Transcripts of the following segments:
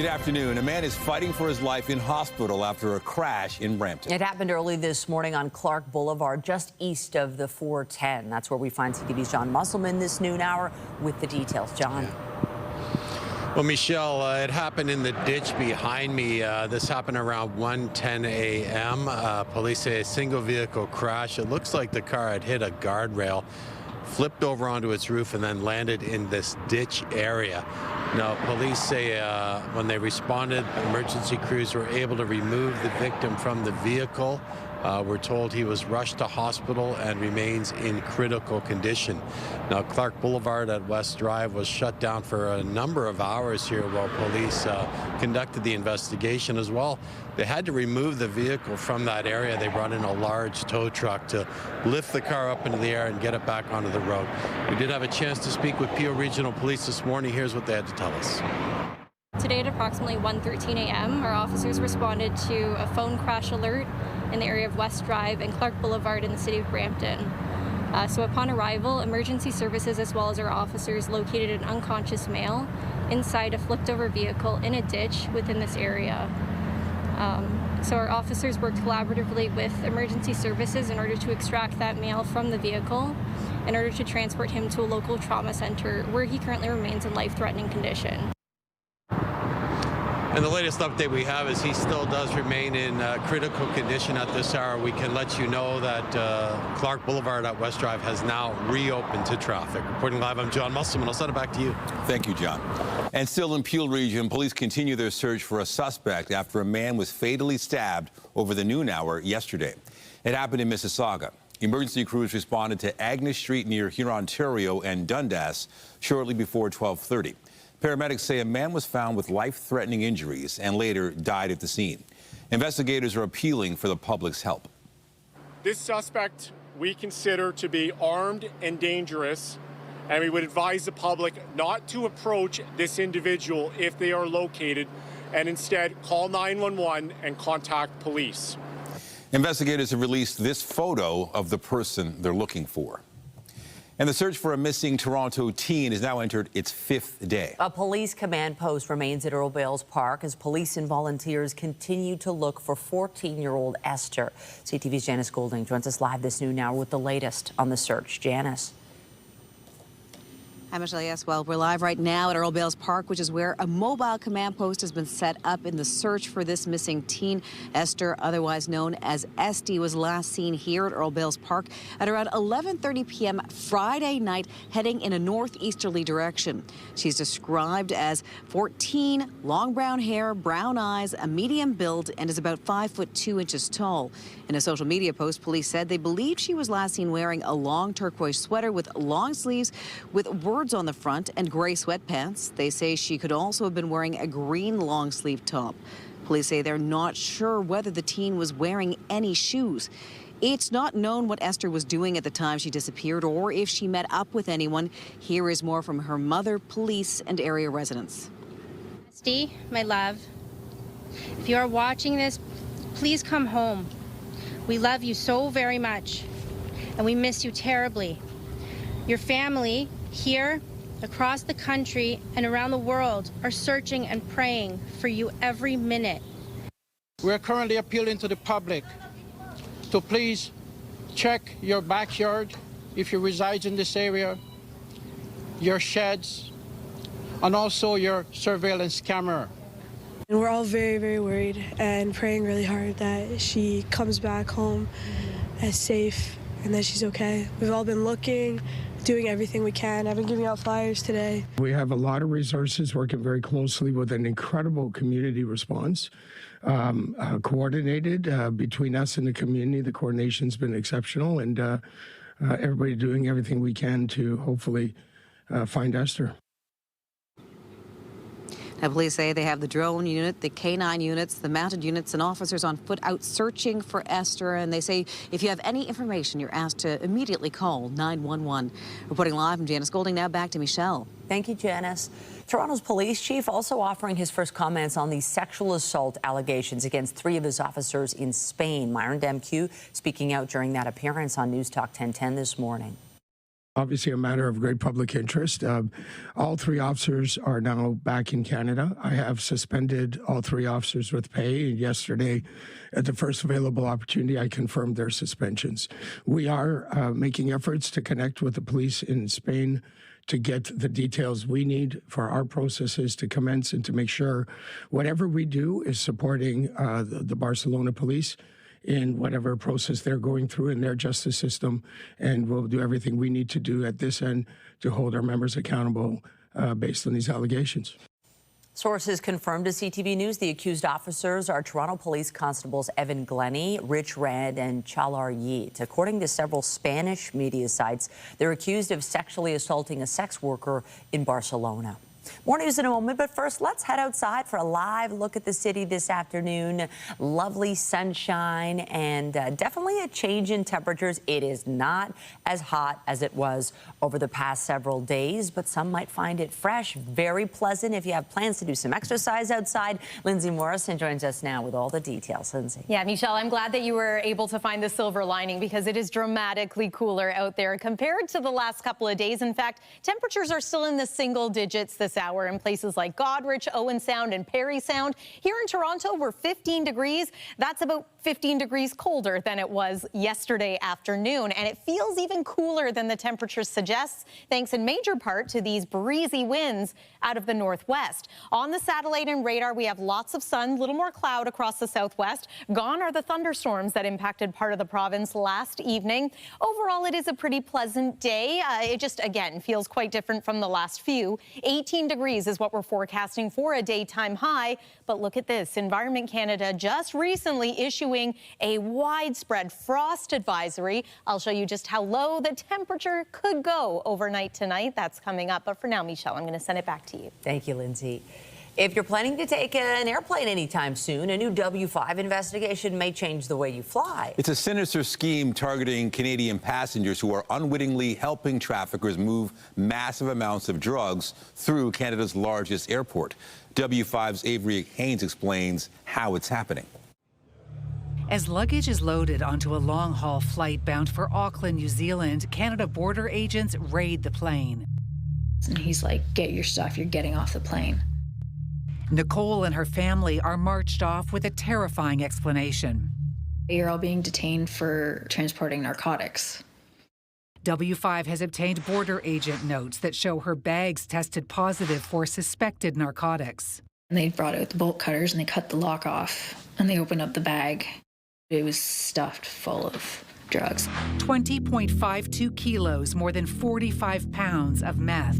Good afternoon. A man is fighting for his life in hospital after a crash in Brampton. It happened early this morning on Clark Boulevard, just east of the 410. That's where we find CTV's John Musselman this noon hour with the details. John. Well, Michelle, it happened in the ditch behind me. This happened around 1:10 a.m. Police say a single vehicle crash. It looks like the car had hit a guardrail, flipped over onto its roof, and then landed in this ditch area. Now, police say when they responded, emergency crews were able to remove the victim from the vehicle. We're told he was rushed to hospital and remains in critical condition. Now, Clark Boulevard at West Drive was shut down for a number of hours here while police conducted the investigation as well. They had to remove the vehicle from that area. They brought in a large tow truck to lift the car up into the air and get it back onto the road. We did have a chance to speak with Peel Regional Police this morning. Here's what they had to tell us. Today at approximately 1:13 a.m., our officers responded to a phone crash alert in the area of West Drive and Clark Boulevard in the city of Brampton. So upon arrival, emergency services as well as our officers located an unconscious male inside a flipped-over vehicle in a ditch within this area. So our officers worked collaboratively with emergency services in order to extract that male from the vehicle in order to transport him to a local trauma center where he currently remains in life-threatening condition. And the latest update we have is he still does remain in critical condition at this hour. We can let you know that Clark Boulevard at West Drive has now reopened to traffic. Reporting live, I'm John Musselman. I'll send it back to you. Thank you, John. And still in Peel Region, police continue their search for a suspect after a man was fatally stabbed over the noon hour yesterday. It happened in Mississauga. Emergency crews responded to Agnes Street near Huron, Ontario and Dundas shortly before 12:30. Paramedics say a man was found with life-threatening injuries and later died at the scene. Investigators are appealing for the public's help. This suspect we consider to be armed and dangerous, and we would advise the public not to approach this individual if they are located, and instead call 911 and contact police. Investigators have released this photo of the person they're looking for. And the search for a missing Toronto teen has now entered its 5th day. A police command post remains at Earl Bales Park as police and volunteers continue to look for 14-year-old Esther. CTV's Janice Golding joins us live this noon hour with the latest on the search. Janice. Hi, Michelle. Yes, well, we're live right now at Earl Bales Park, which is where a mobile command post has been set up in the search for this missing teen. Esther, otherwise known as Esty, was last seen here at Earl Bales Park at around 11:30 p.m. Friday night, heading in a northeasterly direction. She's described as 14, long brown hair, brown eyes, a medium build, and is about 5'2" tall. In a social media post, police said they believe she was last seen wearing a long turquoise sweater with long sleeves with words on the front and gray sweatpants. They say she could also have been wearing a green long sleeve top. Police say they're not sure whether the teen was wearing any shoes. It's not known what Esther was doing at the time she disappeared or if she met up with anyone. Here is more from her mother, police, and area residents. Esty, my love, if you are watching this, please come home. We love you so very much, and we miss you terribly. Your family here, across the country, and around the world are searching and praying for you every minute. We're currently appealing to the public to please check your backyard if you reside in this area, your sheds, and also your surveillance camera. And we're all very, very worried and praying really hard that she comes back home as safe and that she's okay. We've all been looking, doing everything we can. I've been giving out flyers today. We have a lot of resources, working very closely with an incredible community response, coordinated between us and the community. The coordination's been exceptional, and everybody doing everything we can to hopefully find Esther. Now, police say they have the drone unit, the K9 units, the mounted units, and officers on foot out searching for Esther. And they say if you have any information, you're asked to immediately call 911. Reporting live, I'm Janice Golding. Now back to Michelle. Thank you, Janice. Toronto's police chief also offering his first comments on the sexual assault allegations against 3 of his officers in Spain. Myron Demkew speaking out during that appearance on News Talk 1010 this morning. Obviously a matter of great public interest. All 3 officers are now back in Canada. I have suspended all 3 officers with pay. And yesterday, at the first available opportunity, I confirmed their suspensions. We are making efforts to connect with the police in Spain to get the details we need for our processes to commence and to make sure whatever we do is supporting the Barcelona police in whatever process they're going through in their justice system, and we'll do everything we need to do at this end to hold our members accountable based on these allegations. Sources confirmed to CTV News the accused officers are Toronto Police Constables Evan Glennie, Rich Rand, and Chalar Yeet. According to several Spanish media sites, they're accused of sexually assaulting a sex worker in Barcelona. More news in a moment, but first, let's head outside for a live look at the city this afternoon. Lovely sunshine and definitely a change in temperatures. It is not as hot as it was over the past several days, but some might find it fresh, very pleasant if you have plans to do some exercise outside. Lindsay Morrison joins us now with all the details. Lindsay. Yeah, Michelle, I'm glad that you were able to find the silver lining because it is dramatically cooler out there compared to the last couple of days. In fact, temperatures are still in the single digits this hour in places like Goderich, Owen Sound, and Parry Sound. Here in Toronto, we're 15 degrees. That's about 15 degrees colder than it was yesterday afternoon, and it feels even cooler than the temperature suggests, thanks in major part to these breezy winds out of the northwest. On the satellite and radar, we have lots of sun, little more cloud across the southwest. Gone are the thunderstorms that impacted part of the province last evening. Overall, it is a pretty pleasant day. It just, again, feels quite different from the last few. 18 degrees is what we're forecasting for a daytime high. But look at this. Environment Canada just recently issuing a widespread frost advisory. I'll show you just how low the temperature could go overnight tonight. That's coming up. But for now, Michelle, I'm going to send it back to you. Thank you, Lindsay. If you're planning to take an airplane anytime soon, a new W5 investigation may change the way you fly. It's a sinister scheme targeting Canadian passengers who are unwittingly helping traffickers move massive amounts of drugs through Canada's largest airport. W5's Avery Haynes explains how it's happening. As luggage is loaded onto a long-haul flight bound for Auckland, New Zealand, Canada border agents raid the plane. And he's like, "Get your stuff, you're getting off the plane." Nicole and her family are marched off with a terrifying explanation. "You're all being detained for transporting narcotics." W5 has obtained border agent notes that show her bags tested positive for suspected narcotics. And they brought out the bolt cutters and they cut the lock off and they opened up the bag. It was stuffed full of drugs. 20.52 kilos, more than 45 pounds of meth.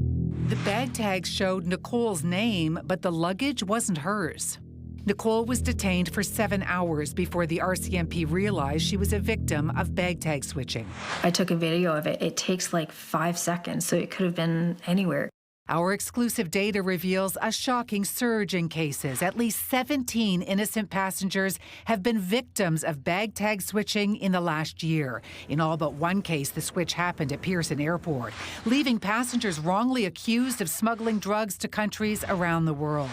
The bag tags showed Nicole's name, but the luggage wasn't hers. Nicole was detained for 7 hours before the RCMP realized she was a victim of bag tag switching. I took a video of it. It takes like 5 seconds, so it could have been anywhere. Our exclusive data reveals a shocking surge in cases. At least 17 innocent passengers have been victims of bag tag switching in the last year. In all but one case, the switch happened at Pearson Airport, leaving passengers wrongly accused of smuggling drugs to countries around the world.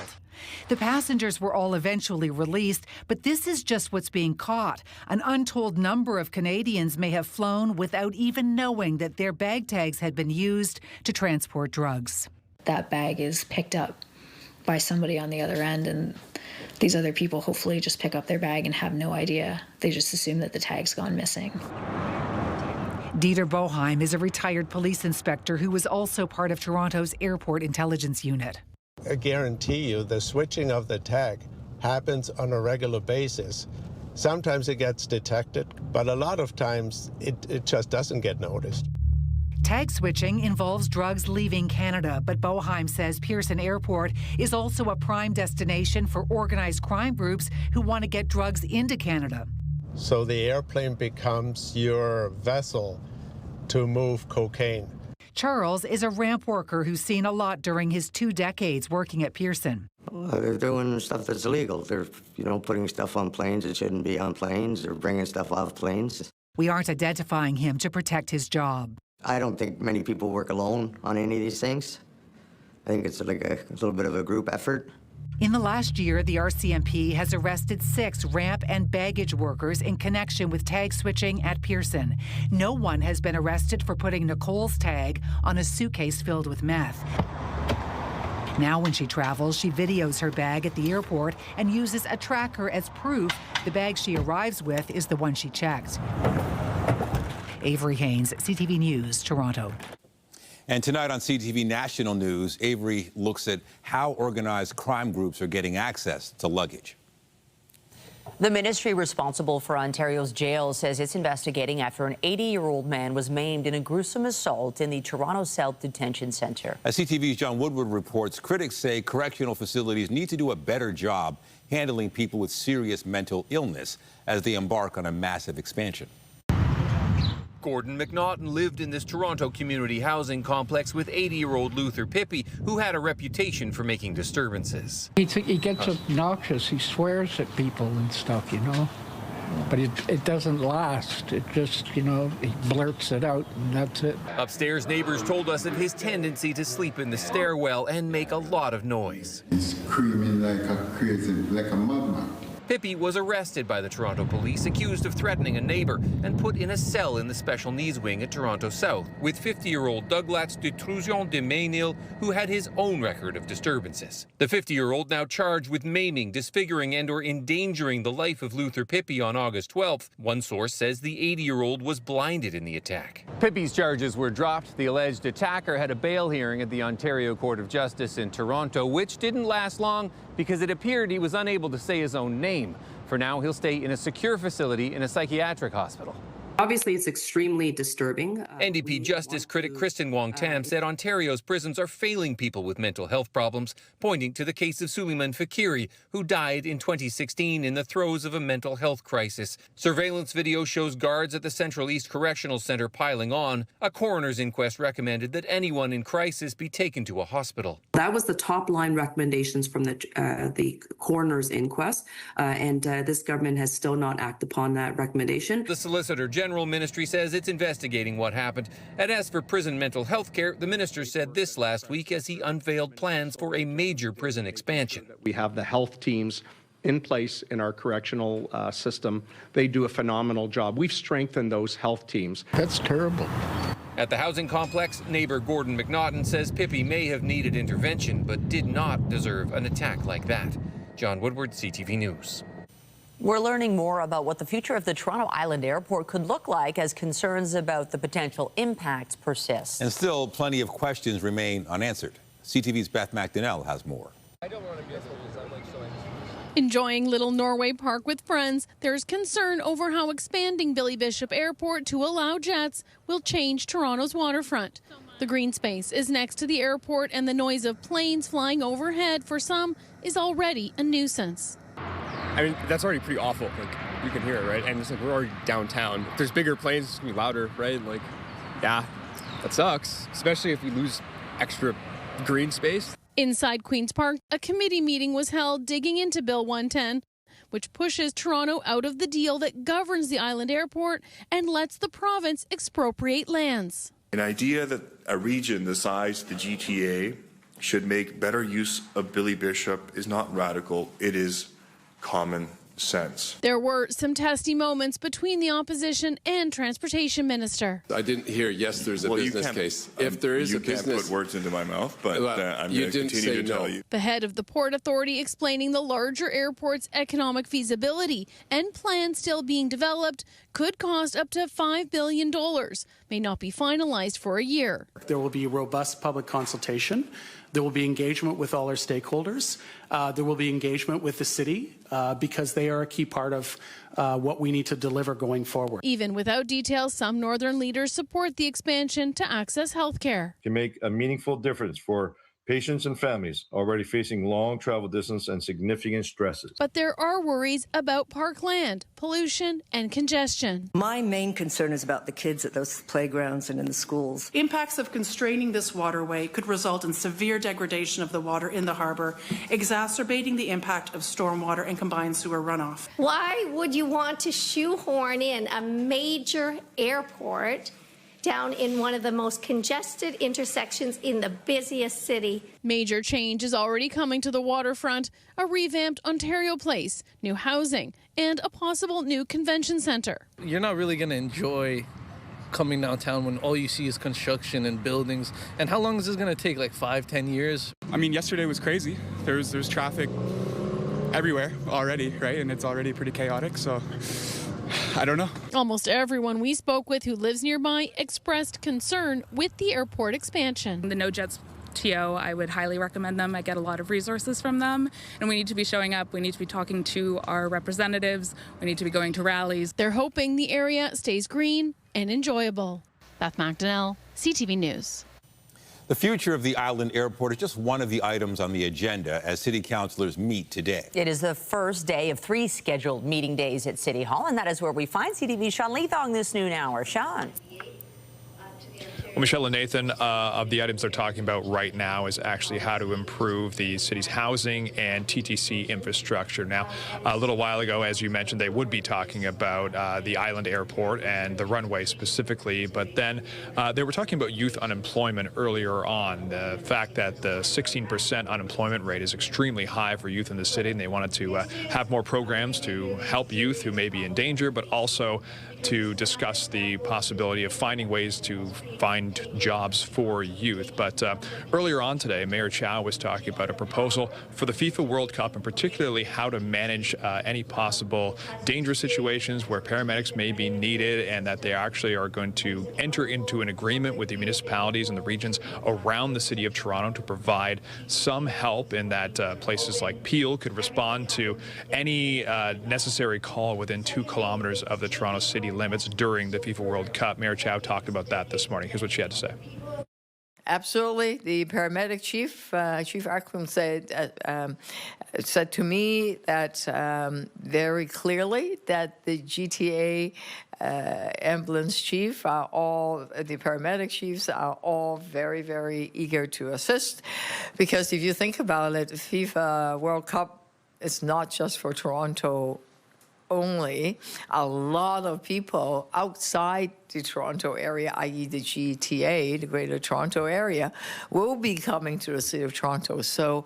The passengers were all eventually released, but this is just what's being caught. An untold number of Canadians may have flown without even knowing that their bag tags had been used to transport drugs. That bag is picked up by somebody on the other end, and these other people hopefully just pick up their bag and have no idea. They just assume that the tag's gone missing. Dieter Boheim is a retired police inspector who was also part of Toronto's Airport Intelligence Unit. I guarantee you the switching of the tag happens on a regular basis. Sometimes it gets detected, but a lot of times it just doesn't get noticed. Tag switching involves drugs leaving Canada, but Boheim says Pearson Airport is also a prime destination for organized crime groups who want to get drugs into Canada. So the airplane becomes your vessel to move cocaine. Charles is a ramp worker who's seen a lot during his 2 decades working at Pearson. They're doing stuff that's illegal. They're, putting stuff on planes that shouldn't be on planes. They're bringing stuff off planes. We aren't identifying him to protect his job. I don't think many people work alone on any of these things. I think it's like a little bit of a group effort. In the last year, the RCMP has arrested 6 ramp and baggage workers in connection with tag switching at Pearson. No one has been arrested for putting Nicole's tag on a suitcase filled with meth. Now when she travels, she videos her bag at the airport and uses a tracker as proof the bag she arrives with is the one she checked. Avery Haynes, CTV News, Toronto. And tonight on CTV National News, Avery looks at how organized crime groups are getting access to luggage. The ministry responsible for Ontario's jails says it's investigating after an 80-year-old man was maimed in a gruesome assault in the Toronto South Detention Centre. As CTV's John Woodward reports, critics say correctional facilities need to do a better job handling people with serious mental illness as they embark on a massive expansion. Gordon McNaughton lived in this Toronto community housing complex with 80-year-old Luther Pippy, who had a reputation for making disturbances. He gets obnoxious. He swears at people and stuff, you know. But it doesn't last. It just, you know, he blurts it out and that's it. Upstairs, neighbors told us of his tendency to sleep in the stairwell and make a lot of noise. He's screaming like a crazy, like a madman. Pippy was arrested by the Toronto police, accused of threatening a neighbor, and put in a cell in the special needs wing at Toronto South with 50-year-old Douglas Detrusion de Mainil, who had his own record of disturbances. The 50-year-old now charged with maiming, disfiguring, and/or endangering the life of Luther Pippy on August 12th. One source says the 80-year-old was blinded in the attack. Pippy's charges were dropped. The alleged attacker had a bail hearing at the Ontario Court of Justice in Toronto, which didn't last long because it appeared he was unable to say his own name. For now, he'll stay in a secure facility in a psychiatric hospital. Obviously, it's extremely disturbing. NDP Justice critic Kristen Wong-Tam said Ontario's prisons are failing people with mental health problems, pointing to the case of Suleiman Fakiri, who died in 2016 in the throes of a mental health crisis. Surveillance video shows guards at the Central East Correctional Centre piling on. A coroner's inquest recommended that anyone in crisis be taken to a hospital. That was the top line recommendations from the coroner's inquest, and this government has still not acted upon that recommendation. The Solicitor General Ministry says it's investigating what happened. And as for prison mental health care, the minister said this last week as he unveiled plans for a major prison expansion. We have the health teams in place in our correctional system. They do a phenomenal job. We've strengthened those health teams. That's terrible. At the housing complex, neighbor Gordon McNaughton says Pippy may have needed intervention, but did not deserve an attack like that. John Woodward, CTV News. We're learning more about what the future of the Toronto Island Airport could look like as concerns about the potential impacts persist. And still, plenty of questions remain unanswered. CTV's Beth McDonnell has more. Enjoying Little Norway Park with friends, there's concern over how expanding Billy Bishop Airport to allow jets will change Toronto's waterfront. The green space is next to the airport, and the noise of planes flying overhead for some is already a nuisance. I mean, that's already pretty awful. Like, you can hear it, right? And it's like we're already downtown. If there's bigger planes, it's gonna be louder, right? Like, yeah, that sucks, especially if we lose extra green space. Inside Queen's Park, a committee meeting was held digging into Bill 110, which pushes Toronto out of the deal that governs the island airport and lets the province expropriate lands. An idea that a region the size of the GTA should make better use of Billy Bishop is not radical. It is common sense. There were some testy moments between the opposition and Transportation Minister. I didn't hear, yes, there's a business case. If there is a business... You can't put words into my mouth, but I'm going to continue to tell you. The head of the Port Authority explaining the larger airport's economic feasibility and plans still being developed could cost up to $5 billion, may not be finalized for a year. There will be robust public consultation. There will be engagement with all our stakeholders. There will be engagement with the city because they are a key part of what we need to deliver going forward. Even without details, some northern leaders support the expansion to access health care. Can make a meaningful difference for patients and families already facing long travel distance and significant stresses. But there are worries about parkland, pollution, and congestion. My main concern is about the kids at those playgrounds and in the schools. Impacts of constraining this waterway could result in severe degradation of the water in the harbour, exacerbating the impact of stormwater and combined sewer runoff. Why would you want to shoehorn in a major airport down in one of the most congested intersections in the busiest city. Major change is already coming to the waterfront, a revamped Ontario Place, new housing, and a possible new convention centre. You're not really going to enjoy coming downtown when all you see is construction and buildings. And how long is this going to take, like 5-10 years? I mean, yesterday was crazy. There's traffic everywhere already, right? And it's already pretty chaotic, so I don't know. Almost everyone we spoke with who lives nearby expressed concern with the airport expansion. The No Jets TO, I would highly recommend them. I get a lot of resources from them, and we need to be showing up. We need to be talking to our representatives. We need to be going to rallies. They're hoping the area stays green and enjoyable. Beth McDonnell, CTV News. The future of the island airport is just one of the items on the agenda as city councilors meet today. It is the first day of 3 scheduled meeting days at City Hall, and that is where we find CTV's Sean Leathong this noon hour. Sean. Well, Michelle and Nathan, of the items they're talking about right now is actually how to improve the city's housing and TTC infrastructure. Now, a little while ago, as you mentioned, they would be talking about the island airport and the runway specifically, but then they were talking about youth unemployment earlier on. The fact that the 16% unemployment rate is extremely high for youth in the city, and they wanted to have more programs to help youth who may be in danger, but also to discuss the possibility of finding ways to find jobs for youth. But earlier on today, Mayor Chow was talking about a proposal for the FIFA World Cup, and particularly how to manage any possible dangerous situations where paramedics may be needed, and that they actually are going to enter into an agreement with the municipalities and the regions around the city of Toronto to provide some help in that places like Peel could respond to any necessary call within 2 kilometers of the Toronto city limits during the FIFA World Cup. Mayor Chow talked about that this morning. Here's what she had to say. Absolutely. The paramedic chief, Chief Akram, said to me that very clearly that the GTA ambulance chief are all, the paramedic chiefs are all very, very eager to assist. Because if you think about it, FIFA World Cup is not just for Toronto only. A lot of people outside the Toronto area, i.e. the GTA, the Greater Toronto Area, will be coming to the City of Toronto. So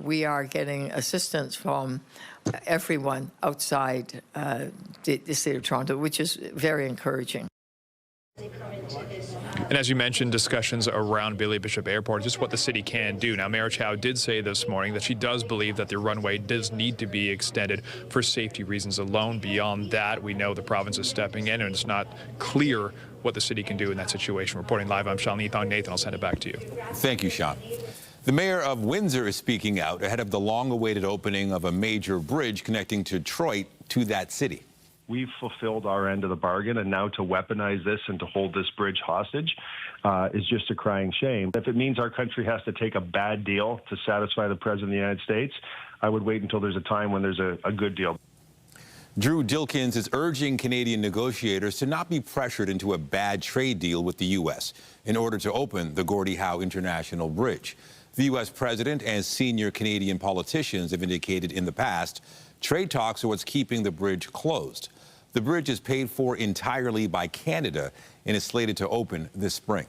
we are getting assistance from everyone outside the City of Toronto, which is very encouraging. And as you mentioned, discussions around Billy Bishop Airport, just what the city can do. Now, Mayor Chow did say this morning that she does believe that the runway does need to be extended for safety reasons alone. Beyond that, we know the province is stepping in, and it's not clear what the city can do in that situation. Reporting live, I'm Sean Leathong. Nathan, I'll send it back to you. Thank you, Sean. The mayor of Windsor is speaking out ahead of the long-awaited opening of a major bridge connecting Detroit to that city. We've fulfilled our end of the bargain, and now to weaponize this and to hold this bridge hostage is just a crying shame. If it means our country has to take a bad deal to satisfy the President of the United States, I would wait until there's a time when there's a good deal. Drew Dilkins is urging Canadian negotiators to not be pressured into a bad trade deal with the U.S. in order to open the Gordie Howe International Bridge. The U.S. president and senior Canadian politicians have indicated in the past trade talks are what's keeping the bridge closed. The bridge is paid for entirely by Canada and is slated to open this spring.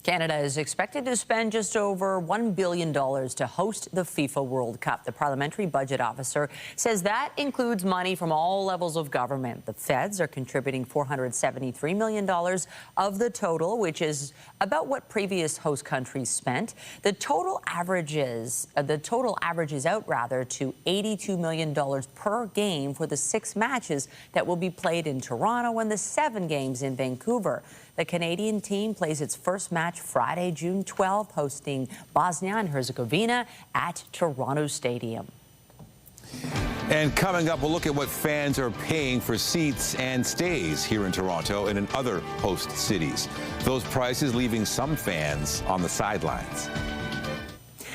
Canada is expected to spend just over $1 billion to host the FIFA World Cup. The parliamentary budget officer says that includes money from all levels of government. The feds are contributing $473 million of the total, which is about what previous host countries spent. The total averages out to $82 million per game for the 6 matches that will be played in Toronto and the 7 games in Vancouver. The Canadian team plays its first match Friday, June 12th, hosting Bosnia and Herzegovina at Toronto Stadium. And coming up, we'll look at what fans are paying for seats and stays here in Toronto and in other host cities. Those prices leaving some fans on the sidelines.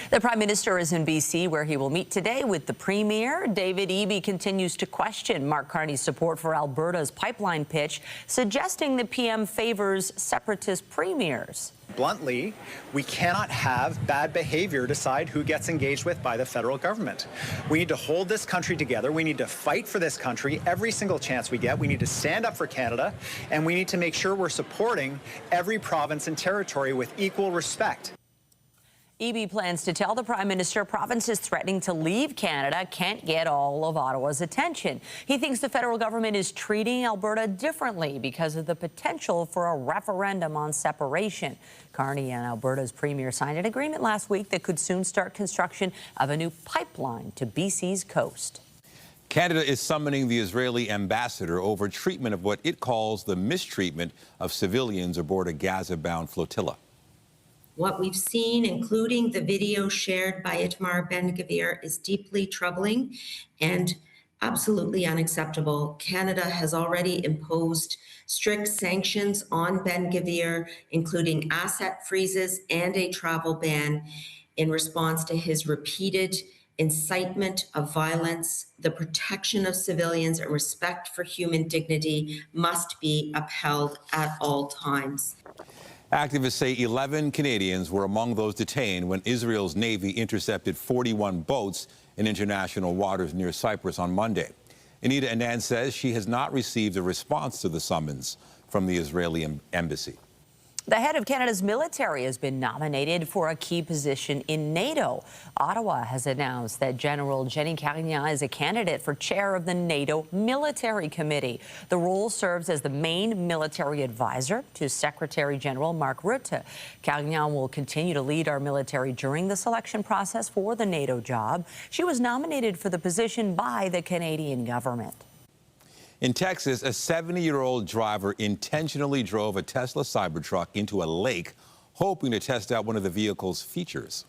The Prime Minister is in BC, where he will meet today with the Premier. David Eby continues to question Mark Carney's support for Alberta's pipeline pitch, suggesting the PM favors separatist premiers. Bluntly, we cannot have bad behavior decide who gets engaged with by the federal government. We need to hold this country together. We need to fight for this country every single chance we get. We need to stand up for Canada, and we need to make sure we're supporting every province and territory with equal respect. Eby plans to tell the Prime Minister provinces threatening to leave Canada can't get all of Ottawa's attention. He thinks the federal government is treating Alberta differently because of the potential for a referendum on separation. Carney and Alberta's Premier signed an agreement last week that could soon start construction of a new pipeline to BC's coast. Canada is summoning the Israeli ambassador over treatment of what it calls the mistreatment of civilians aboard a Gaza-bound flotilla. What we've seen, including the video shared by Itamar Ben-Gvir, is deeply troubling and absolutely unacceptable. Canada has already imposed strict sanctions on Ben-Gvir, including asset freezes and a travel ban in response to his repeated incitement of violence. The protection of civilians and respect for human dignity must be upheld at all times. Activists say 11 Canadians were among those detained when Israel's Navy intercepted 41 boats in international waters near Cyprus on Monday. Anita Anand says she has not received a response to the summons from the Israeli embassy. The head of Canada's military has been nominated for a key position in NATO. Ottawa has announced that General Jenny Carignan is a candidate for chair of the NATO Military Committee. The role serves as the main military advisor to Secretary General Mark Rutte. Carignan will continue to lead our military during the selection process for the NATO job. She was nominated for the position by the Canadian government. In Texas, a 70-year-old driver intentionally drove a Tesla Cybertruck into a lake, hoping to test out one of the vehicle's features.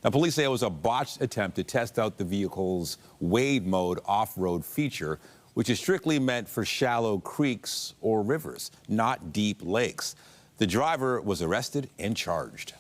Now, police say it was a botched attempt to test out the vehicle's wade mode off-road feature, which is strictly meant for shallow creeks or rivers, not deep lakes. The driver was arrested and charged.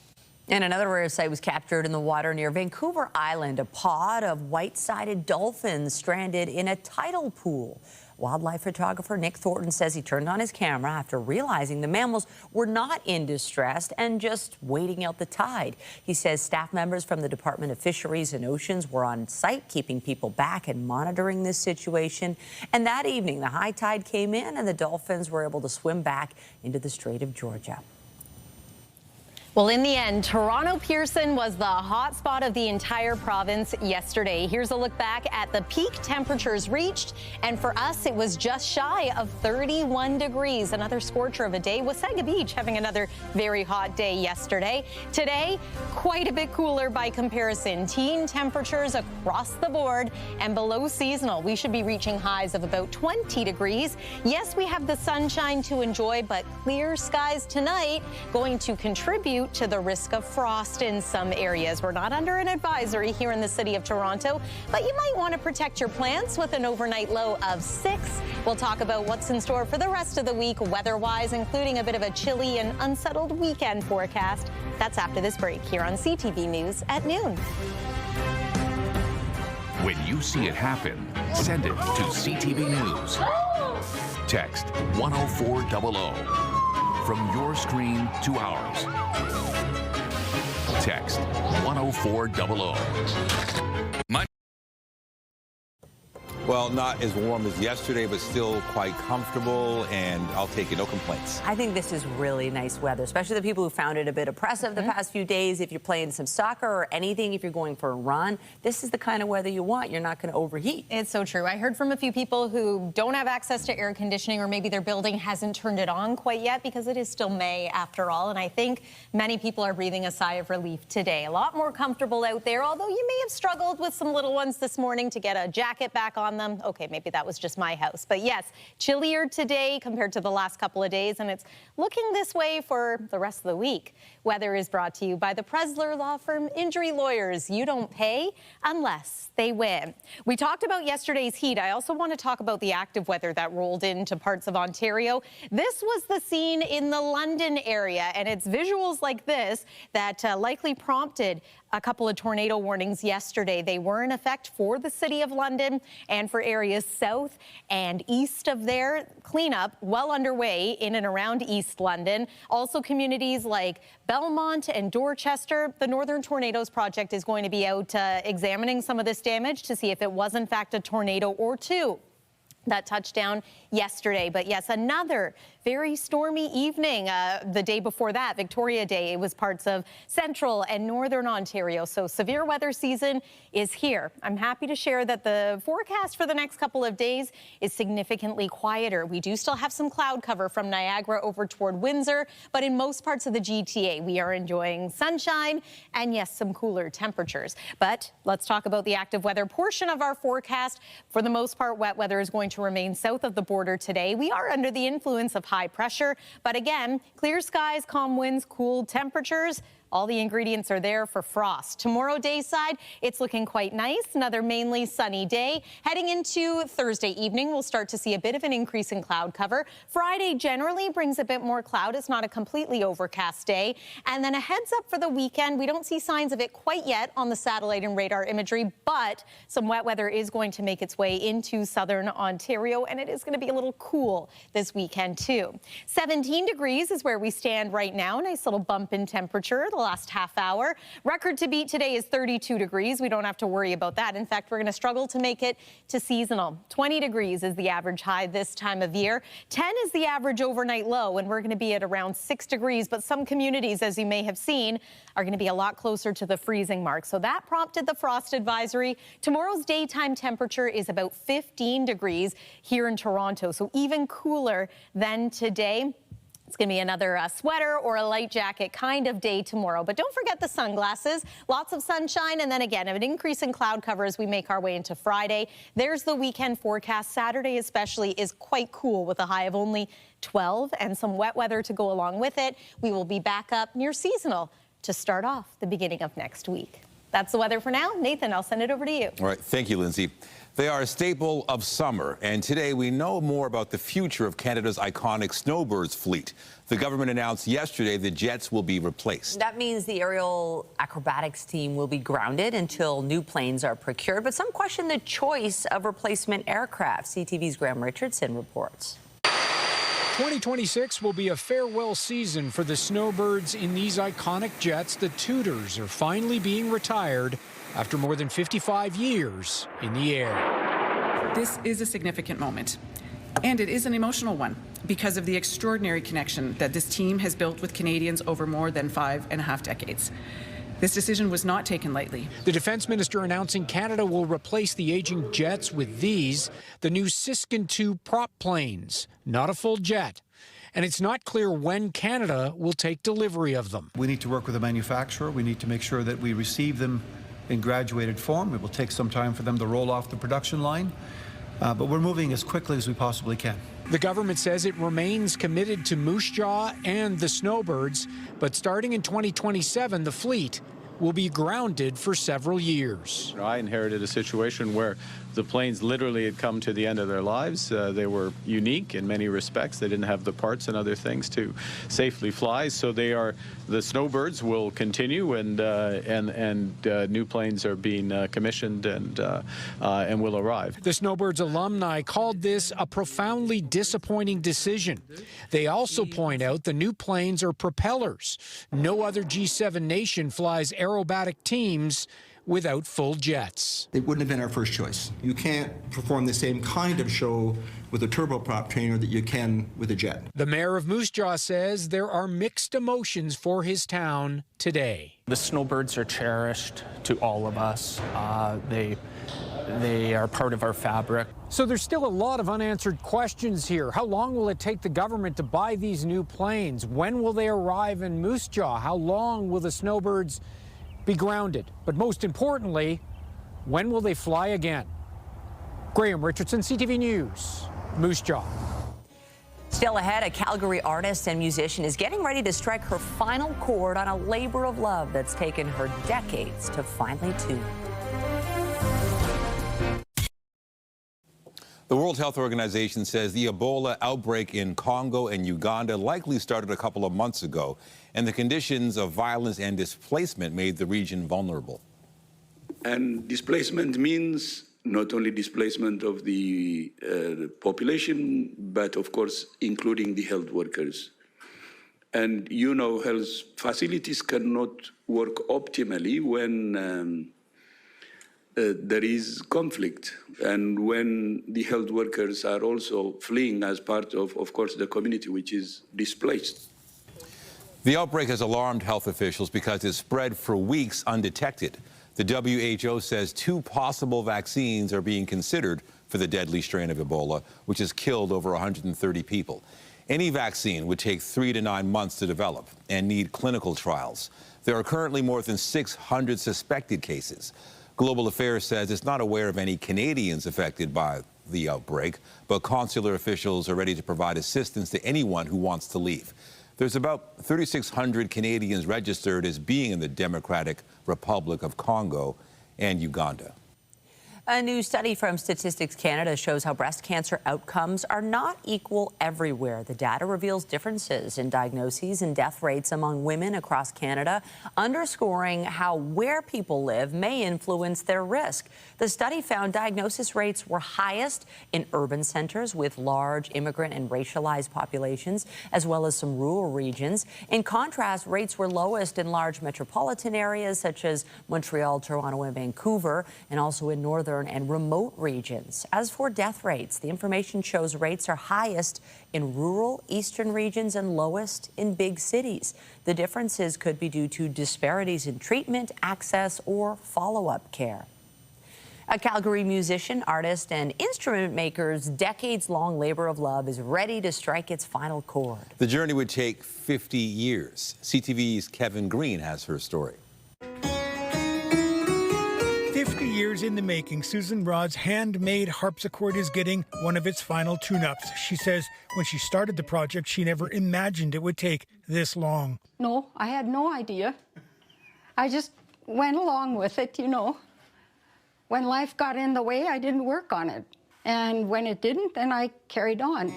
And another rare sight was captured in the water near Vancouver Island, a pod of white-sided dolphins stranded in a tidal pool. Wildlife photographer Nick Thornton says he turned on his camera after realizing the mammals were not in distress and just waiting out the tide. He says staff members from the Department of Fisheries and Oceans were on site, keeping people back and monitoring this situation. And that evening, the high tide came in and the dolphins were able to swim back into the Strait of Georgia. Well, in the end, Toronto Pearson was the hot spot of the entire province yesterday. Here's a look back at the peak temperatures reached. And for us, it was just shy of 31 degrees. Another scorcher of a day. Wasaga Beach having another very hot day yesterday. Today, quite a bit cooler by comparison. Teen temperatures across the board and below seasonal. We should be reaching highs of about 20 degrees. Yes, we have the sunshine to enjoy, but clear skies tonight going to contribute to the risk of frost in some areas. We're not under an advisory here in the city of Toronto, but you might want to protect your plants with an overnight low of 6. We'll talk about what's in store for the rest of the week weather-wise, including a bit of a chilly and unsettled weekend forecast. That's after this break here on CTV News at noon. When you see it happen, send it to CTV News. Text 10400. From your screen to ours. Text 10400. Well, not as warm as yesterday, but still quite comfortable, and I'll take it. No complaints. I think this is really nice weather, especially the people who found it a bit oppressive the past few days. If you're playing some soccer or anything, if you're going for a run, this is the kind of weather you want. You're not going to overheat. It's so true. I heard from a few people who don't have access to air conditioning, or maybe their building hasn't turned it on quite yet because it is still May after all. And I think many people are breathing a sigh of relief today. A lot more comfortable out there, although you may have struggled with some little ones this morning to get a jacket back on them. Okay, maybe that was just my house. But yes, chillier today compared to the last couple of days, and it's looking this way for the rest of the week. Weather is brought to you by the Presler Law Firm Injury Lawyers. You don't pay unless they win. We talked about yesterday's heat. I also want to talk about the active weather that rolled into parts of Ontario. This was the scene in the London area, and it's visuals like this that likely prompted a couple of tornado warnings yesterday. They were in effect for the City of London and for areas south and east of there. Cleanup well underway in and around East London. Also communities like Belmont and Dorchester. The Northern Tornadoes Project is going to be out examining some of this damage to see if it was in fact a tornado or two that touched down yesterday. But yes, another very stormy evening the day before that, Victoria Day. It was parts of central and northern Ontario. So severe weather season is here. I'm happy to share that the forecast for the next couple of days is significantly quieter. We do still have some cloud cover from Niagara over toward Windsor, but in most parts of the GTA, we are enjoying sunshine and yes, some cooler temperatures. But let's talk about the active weather portion of our forecast. For the most part, wet weather is going to remain south of the border today. We are under the influence of high pressure, but again, clear skies, calm winds, cool temperatures. All the ingredients are there for frost. Tomorrow, day side, it's looking quite nice. Another mainly sunny day. Heading into Thursday evening, we'll start to see a bit of an increase in cloud cover. Friday generally brings a bit more cloud. It's not a completely overcast day. And then a heads up for the weekend. We don't see signs of it quite yet on the satellite and radar imagery, but some wet weather is going to make its way into southern Ontario, and it is going to be a little cool this weekend too. 17 degrees is where we stand right now. Nice little bump in temperature the last half hour. Record to beat today is 32 degrees. We don't have to worry about that. In fact, we're going to struggle to make it to seasonal. 20 degrees is the average high this time of year. 10 is the average overnight low, and we're going to be at around 6 degrees. But some communities, as you may have seen, are going to be a lot closer to the freezing mark. So that prompted the frost advisory. Tomorrow's daytime temperature is about 15 degrees here in Toronto, so even cooler than today. It's going to be another sweater or a light jacket kind of day tomorrow. But don't forget the sunglasses. Lots of sunshine, and then again, an increase in cloud cover as we make our way into Friday. There's the weekend forecast. Saturday especially is quite cool with a high of only 12 and some wet weather to go along with it. We will be back up near seasonal to start off the beginning of next week. That's the weather for now. Nathan, I'll send it over to you. All right. Thank you, Lindsay. They are a staple of summer, and today we know more about the future of Canada's iconic Snowbirds fleet. The government announced yesterday the jets will be replaced. That means the aerial acrobatics team will be grounded until new planes are procured, but some question the choice of replacement aircraft. CTV's Graham Richardson reports. 2026 will be a farewell season for the Snowbirds in these iconic jets. The Tudors are finally being retired after more than 55 years in the air. This is a significant moment, and it is an emotional one because of the extraordinary connection that this team has built with Canadians over more than 5.5 decades. This decision was not taken lightly. The Defence Minister announcing Canada will replace the aging jets with these, the new Siskin 2 prop planes, not a full jet. And it's not clear when Canada will take delivery of them. We need to work with the manufacturer. We need to make sure that we receive them in graduated form. It will take some time for them to roll off the production line, but we're moving as quickly as we possibly can. The government says it remains committed to Moose Jaw and the Snowbirds, but starting in 2027, the fleet will be grounded for several years. I inherited a situation where the planes literally had come to the end of their lives. They were unique in many respects. They didn't have the parts and other things to safely fly. So the Snowbirds will continue, and new planes are being commissioned and will arrive. The Snowbirds alumni called this a profoundly disappointing decision. They also point out the new planes are propellers. No other G7 nation flies aerobatic teams without full jets. It wouldn't have been our first choice. You can't perform the same kind of show with a turboprop trainer that you can with a jet. The mayor of Moose Jaw says there are mixed emotions for his town today. The Snowbirds are cherished to all of us. They are part of our fabric. So there's still a lot of unanswered questions here. How long will it take the government to buy these new planes? When will they arrive in Moose Jaw? How long will the Snowbirds be grounded? But most importantly, when will they fly again? Graham Richardson, CTV News, Moose Jaw. Still ahead, a Calgary artist and musician is getting ready to strike her final chord on a labor of love that's taken her decades to finally tune. The World Health Organization says the Ebola outbreak in Congo and Uganda likely started a couple of months ago, and the conditions of violence and displacement made the region vulnerable. And displacement means not only displacement of the population, but of course, including the health workers. And you know, health facilities cannot work optimally when there is conflict and when the health workers are also fleeing as part of course, the community which is displaced. The outbreak has alarmed health officials because it spread for weeks undetected. The WHO says 2 possible vaccines are being considered for the deadly strain of Ebola, which has killed over 130 people. Any vaccine would take 3 to 9 months to develop and need clinical trials. There are currently more than 600 suspected cases. Global Affairs says it's not aware of any Canadians affected by the outbreak, but consular officials are ready to provide assistance to anyone who wants to leave. There's about 3,600 Canadians registered as being in the Democratic Republic of Congo and Uganda. A new study from Statistics Canada shows how breast cancer outcomes are not equal everywhere. The data reveals differences in diagnoses and death rates among women across Canada, underscoring how where people live may influence their risk. The study found diagnosis rates were highest in urban centers with large immigrant and racialized populations, as well as some rural regions. In contrast, rates were lowest in large metropolitan areas such as Montreal, Toronto, and Vancouver, and also in northern and remote regions. As for death rates, the information shows rates are highest in rural eastern regions and lowest in big cities. The differences could be due to disparities in treatment, access, or follow-up care. A Calgary musician, artist, and instrument maker's decades-long labor of love is ready to strike its final chord. The journey would take 50 years. CTV's Kevin Green has her story. 50 years in the making, Susan Rod's handmade harpsichord is getting one of its final tune-ups. She says when she started the project, she never imagined it would take this long. No, I had no idea. I just went along with it, you know. When life got in the way, I didn't work on it. And when it didn't, then I carried on.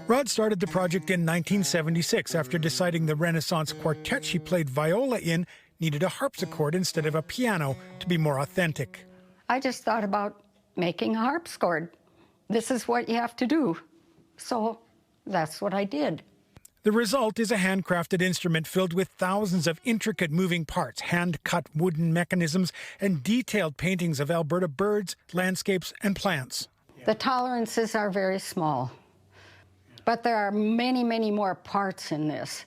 Rod started the project in 1976 after deciding the Renaissance quartet she played viola in needed a harpsichord instead of a piano to be more authentic. I just thought about making a harpsichord. This is what you have to do. So that's what I did. The result is a handcrafted instrument filled with thousands of intricate moving parts, hand-cut wooden mechanisms, and detailed paintings of Alberta birds, landscapes, and plants. The tolerances are very small, but there are many, many more parts in this.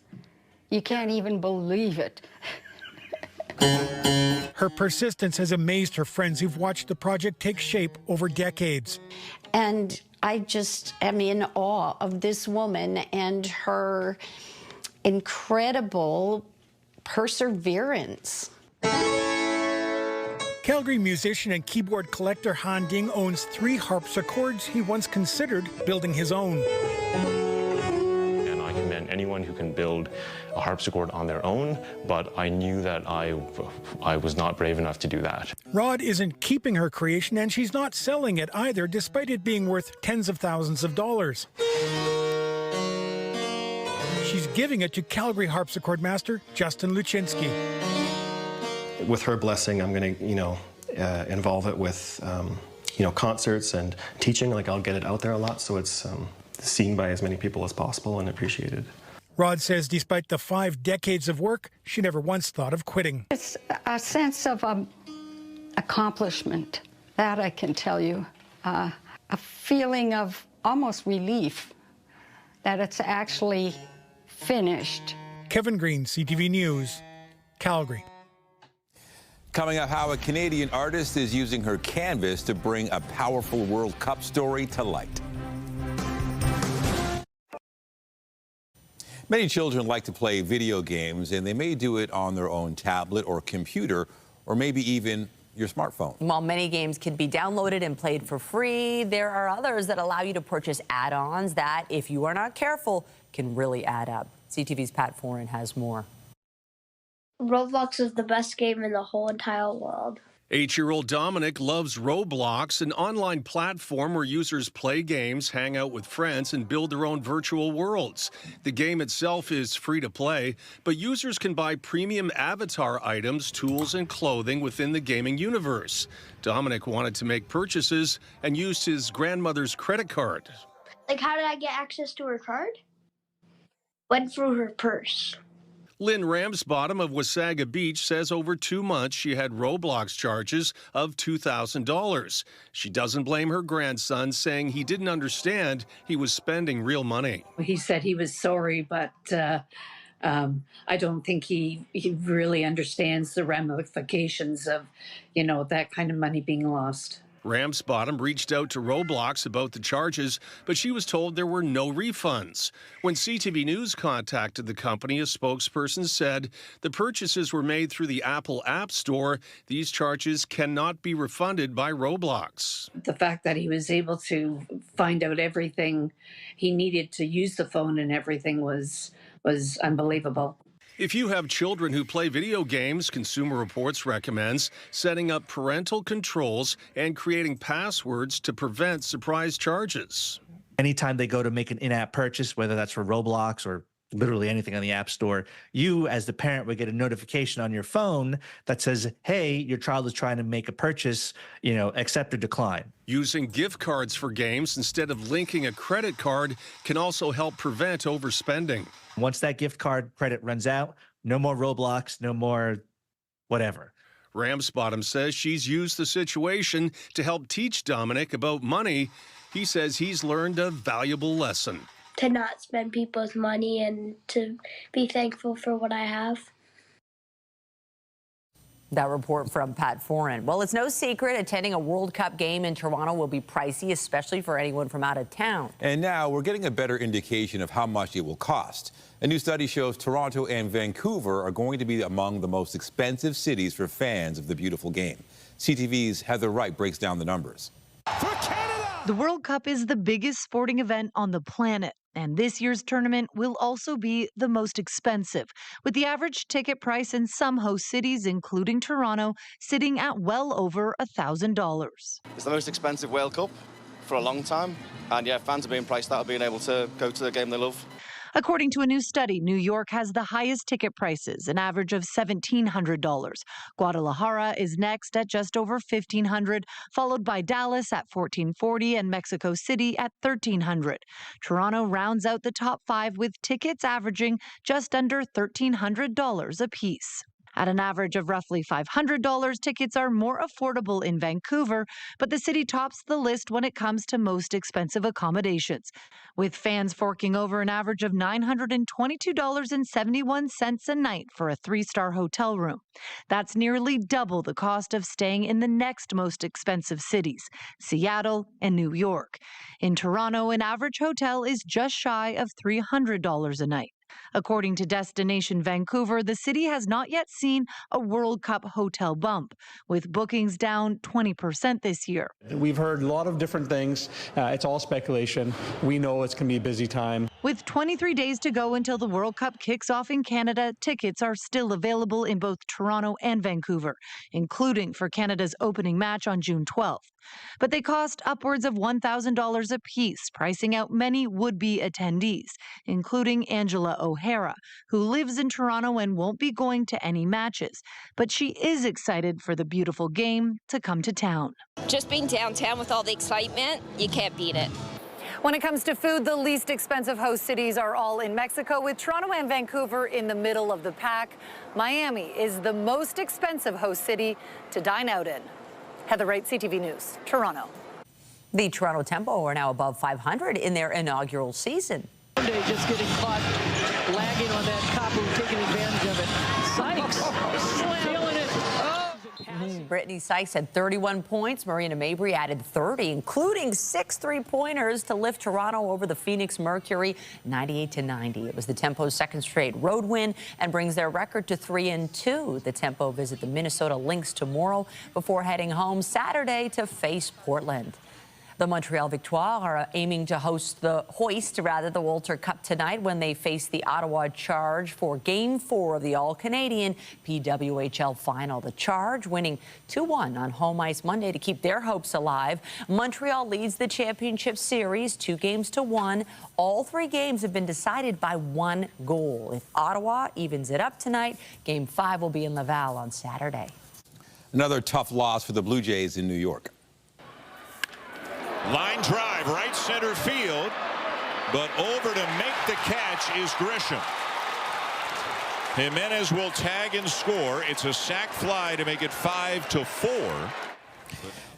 You can't even believe it. Her persistence has amazed her friends who've watched the project take shape over decades. And I just am in awe of this woman and her incredible perseverance. Calgary musician and keyboard collector Han Ding owns 3 harpsichords he once considered building his own. I commend anyone who can build a harpsichord on their own, but I knew that I was not brave enough to do that. Rod isn't keeping her creation, and she's not selling it either, despite it being worth tens of thousands of dollars. She's giving it to Calgary harpsichord master Justin Luczynski. With her blessing, I'm going to, involve it with, concerts and teaching. Like, I'll get it out there a lot, so it's seen by as many people as possible and appreciated. Rod says despite the 5 decades of work, she never once thought of quitting. It's a sense of accomplishment, that I can tell you. A feeling of almost relief that it's actually finished. Kevin Green, CTV News, Calgary. Coming up, how a Canadian artist is using her canvas to bring a powerful World Cup story to light. Many children like to play video games, and they may do it on their own tablet or computer, or maybe even your smartphone. While many games can be downloaded and played for free, there are others that allow you to purchase add-ons that, if you are not careful, can really add up. CTV's Pat Foran has more. Roblox is the best game in the whole entire world. 8-year-old Dominic loves Roblox, an online platform where users play games, hang out with friends, and build their own virtual worlds. The game itself is free to play, but users can buy premium avatar items, tools, and clothing within the gaming universe. Dominic wanted to make purchases and used his grandmother's credit card. Like, how did I get access to her card? Went through her purse. Lynn Ramsbottom of Wasaga Beach says over 2 months she had Roblox charges of $2,000. She doesn't blame her grandson, saying he didn't understand he was spending real money. He said he was sorry, but I don't think he really understands the ramifications of, that kind of money being lost. Ramsbottom reached out to Roblox about the charges, but she was told there were no refunds. When CTV News contacted the company, a spokesperson said the purchases were made through the Apple App Store. These charges cannot be refunded by Roblox. The fact that he was able to find out everything he needed to use the phone and everything was unbelievable. If you have children who play video games, Consumer Reports recommends setting up parental controls and creating passwords to prevent surprise charges. Anytime they go to make an in-app purchase, whether that's for Roblox or literally anything on the App Store, you as the parent would get a notification on your phone that says, hey, your child is trying to make a purchase, accept or decline. Using gift cards for games instead of linking a credit card can also help prevent overspending. Once that gift card credit runs out, no more Roblox, no more whatever. Ramsbottom says she's used the situation to help teach Dominic about money. He says he's learned a valuable lesson. To not spend people's money and to be thankful for what I have. That report from Pat Foran. Well, it's no secret attending a World Cup game in Toronto will be pricey, especially for anyone from out of town. And now we're getting a better indication of how much it will cost. A new study shows Toronto and Vancouver are going to be among the most expensive cities for fans of the beautiful game. CTV's Heather Wright breaks down the numbers. The World Cup is the biggest sporting event on the planet, and this year's tournament will also be the most expensive, with the average ticket price in some host cities, including Toronto, sitting at well over $1,000. It's the most expensive World Cup for a long time, and fans are being priced out of being able to go to the game they love. According to a new study, New York has the highest ticket prices, an average of $1,700. Guadalajara is next at just over $1,500, followed by Dallas at $1,440 and Mexico City at $1,300. Toronto rounds out the top 5 with tickets averaging just under $1,300 apiece. At an average of roughly $500, tickets are more affordable in Vancouver, but the city tops the list when it comes to most expensive accommodations, with fans forking over an average of $922.71 a night for a 3-star hotel room. That's nearly double the cost of staying in the next most expensive cities, Seattle and New York. In Toronto, an average hotel is just shy of $300 a night. According to Destination Vancouver, the city has not yet seen a World Cup hotel bump, with bookings down 20% this year. We've heard a lot of different things. It's all speculation. We know it's going to be a busy time. With 23 days to go until the World Cup kicks off in Canada, tickets are still available in both Toronto and Vancouver, including for Canada's opening match on June 12th. But they cost upwards of $1,000 apiece, pricing out many would-be attendees, including Angela O'Hara, who lives in Toronto and won't be going to any matches. But she is excited for the beautiful game to come to town. Just being downtown with all the excitement, you can't beat it. When it comes to food, the least expensive host cities are all in Mexico, with Toronto and Vancouver in the middle of the pack. Miami is the most expensive host city to dine out in. Heather Wright, CTV News, Toronto. The Toronto Tempo are now above 500 in their inaugural season. Monday just getting caught lagging on that copper, taking advantage of it. Sykes stealing it. Oh. Brittany Sykes had 31 points. Marina Mabrey added 30, including 6 three-pointers to lift Toronto over the Phoenix Mercury 98-90. It was the Tempo's second straight road win and brings their record to 3-2. The Tempo visit the Minnesota Lynx tomorrow before heading home Saturday to face Portland. The Montreal Victoire are aiming to hoist the Walter Cup tonight when they face the Ottawa Charge for Game 4 of the All-Canadian PWHL Final. The Charge winning 2-1 on home ice Monday to keep their hopes alive. Montreal leads the championship series 2-1. All 3 games have been decided by 1 goal. If Ottawa evens it up tonight, Game 5 will be in Laval on Saturday. Another tough loss for the Blue Jays in New York. Line drive, right center field, but over to make the catch is Grisham. Jimenez will tag and score. It's a sac fly to make it 5-4.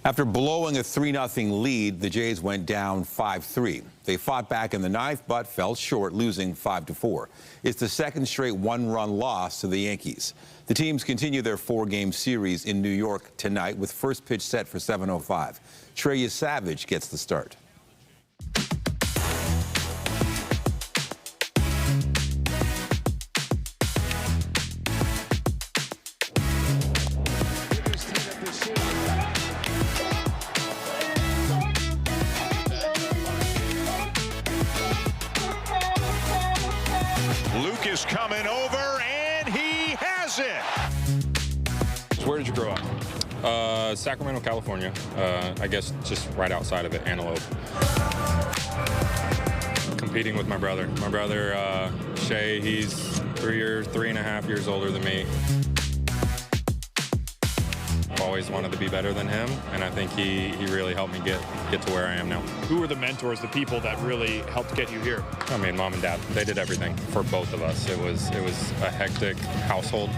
After blowing a 3-0 lead, the Jays went down 5-3. They fought back in the 9th, but fell short, losing 5-4. It's the second straight one-run loss to the Yankees. The teams continue their 4-game series in New York tonight with first pitch set for 7:05. Treya Savage gets the start. Luke is coming over, and he has it. Where did you grow up? Sacramento, California. I guess just right outside of it, Antelope. Competing with my brother. My brother, Shay, he's 3.5 years older than me. I've always wanted to be better than him, and I think he really helped me get to where I am now. Who were the mentors, the people that really helped get you here? I mean, Mom and Dad, they did everything for both of us. It was a hectic household.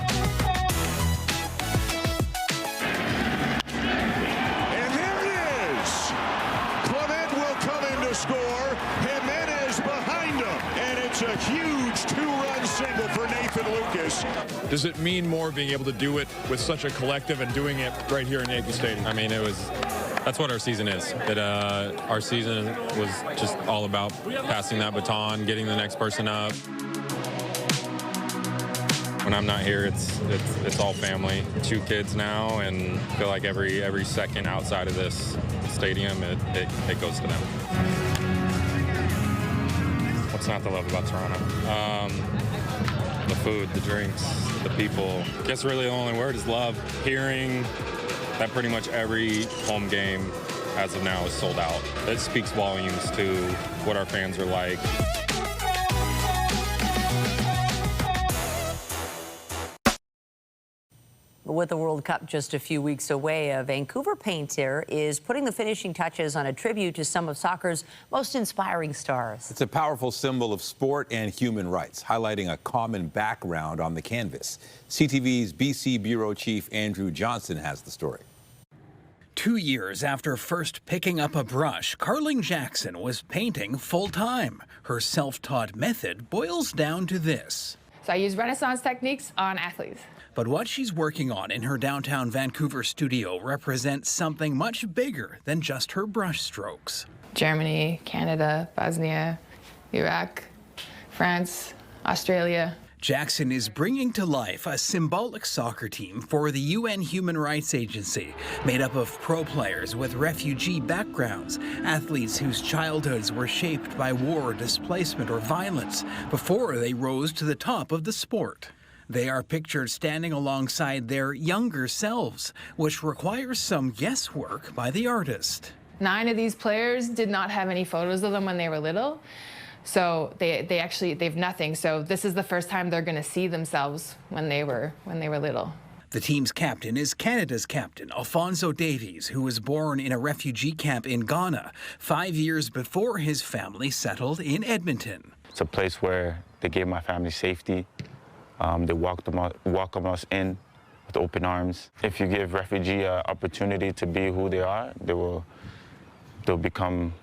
Score. Jimenez behind him, and it's a huge 2-run single for Nathan Lucas. Does it mean more being able to do it with such a collective and doing it right here in Yankee Stadium? I mean, that's what our season is. Our season was just all about passing that baton, getting the next person up. When I'm not here, it's all family. 2 kids now, and I feel like every second outside of this stadium, it goes to them. What's not to love about Toronto? The food, the drinks, the people. I guess really the only word is love. Hearing that pretty much every home game as of now is sold out. It speaks volumes to what our fans are like. With the World Cup just a few weeks away, a Vancouver painter is putting the finishing touches on a tribute to some of soccer's most inspiring stars. It's a powerful symbol of sport and human rights, highlighting a common background on the canvas. CTV's BC Bureau Chief Andrew Johnson has the story. 2 years after first picking up a brush, Carling Jackson was painting full-time. Her self-taught method boils down to this. So I use Renaissance techniques on athletes. But what she's working on in her downtown Vancouver studio represents something much bigger than just her brush strokes. Germany, Canada, Bosnia, Iraq, France, Australia. Jackson is bringing to life a symbolic soccer team for the UN Human Rights Agency, made up of pro players with refugee backgrounds, athletes whose childhoods were shaped by war, displacement, or violence before they rose to the top of the sport. They are pictured standing alongside their younger selves, which requires some guesswork by the artist. 9 of these players did not have any photos of them when they were little. So they've nothing. So this is the first time they're going to see themselves when they were little. The team's captain is Canada's captain, Alfonso Davies, who was born in a refugee camp in Ghana 5 years before his family settled in Edmonton. It's a place where they gave my family safety. They welcome us in with open arms. If you give refugee an opportunity to be who they are, they'll become,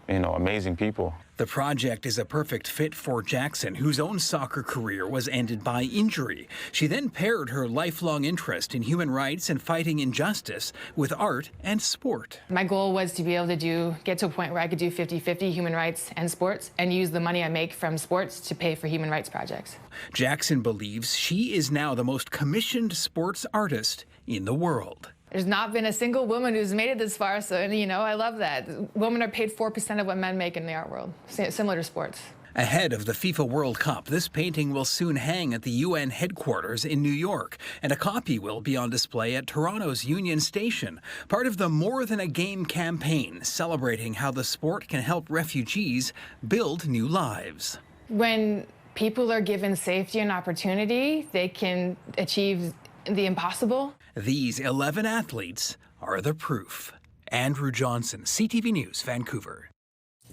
amazing people. The project is a perfect fit for Jackson, whose own soccer career was ended by injury. She then paired her lifelong interest in human rights and fighting injustice with art and sport. My goal was to be able to get to a point where I could do 50-50 human rights and sports and use the money I make from sports to pay for human rights projects. Jackson believes she is now the most commissioned sports artist in the world. There's not been a single woman who's made it this far, so, I love that. Women are paid 4% of what men make in the art world, similar to sports. Ahead of the FIFA World Cup, this painting will soon hang at the UN headquarters in New York, and a copy will be on display at Toronto's Union Station, part of the More Than a Game campaign, celebrating how the sport can help refugees build new lives. When people are given safety and opportunity, they can achieve the impossible. These 11 athletes are the proof. Andrew Johnson, CTV News, Vancouver.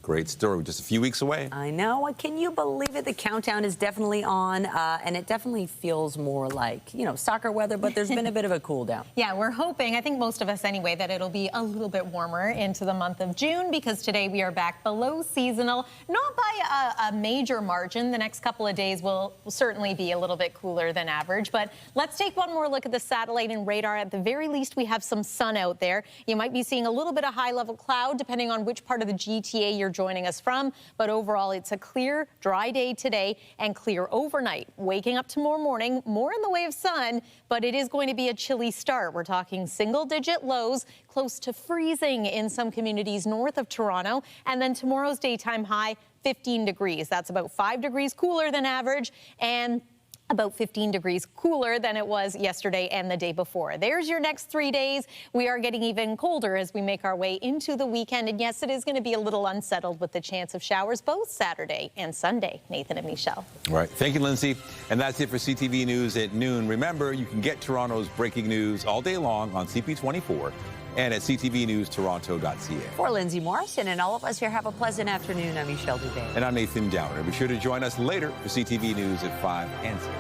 Great story. Just a few weeks away. I know. Can you believe it? The countdown is definitely on, and it definitely feels more like, soccer weather, but there's been a bit of a cool down. Yeah, we're hoping, I think most of us anyway, that it'll be a little bit warmer into the month of June, because today we are back below seasonal, not by a major margin. The next couple of days will certainly be a little bit cooler than average, but let's take one more look at the satellite and radar. At the very least, we have some sun out there. You might be seeing a little bit of high-level cloud, depending on which part of the GTA you're joining us from, but overall it's a clear, dry day today and clear overnight. Waking up tomorrow morning, more in the way of sun, but it is going to be a chilly start. We're talking single-digit lows, close to freezing in some communities north of Toronto, and then tomorrow's daytime high, 15 degrees. That's about 5 degrees cooler than average, and about 15 degrees cooler than it was yesterday and the day before. There's your next 3 days. We are getting even colder as we make our way into the weekend. And yes, it is going to be a little unsettled with the chance of showers both Saturday and Sunday. Nathan and Michelle. All right. Thank you, Lindsay. And that's it for CTV News at noon. Remember, you can get Toronto's breaking news all day long on CP24 and at ctvnewstoronto.ca. For Lindsay Morrison and all of us here, have a pleasant afternoon. I'm Michelle Dubé. And I'm Nathan Downer. Be sure to join us later for CTV News at 5 and 6.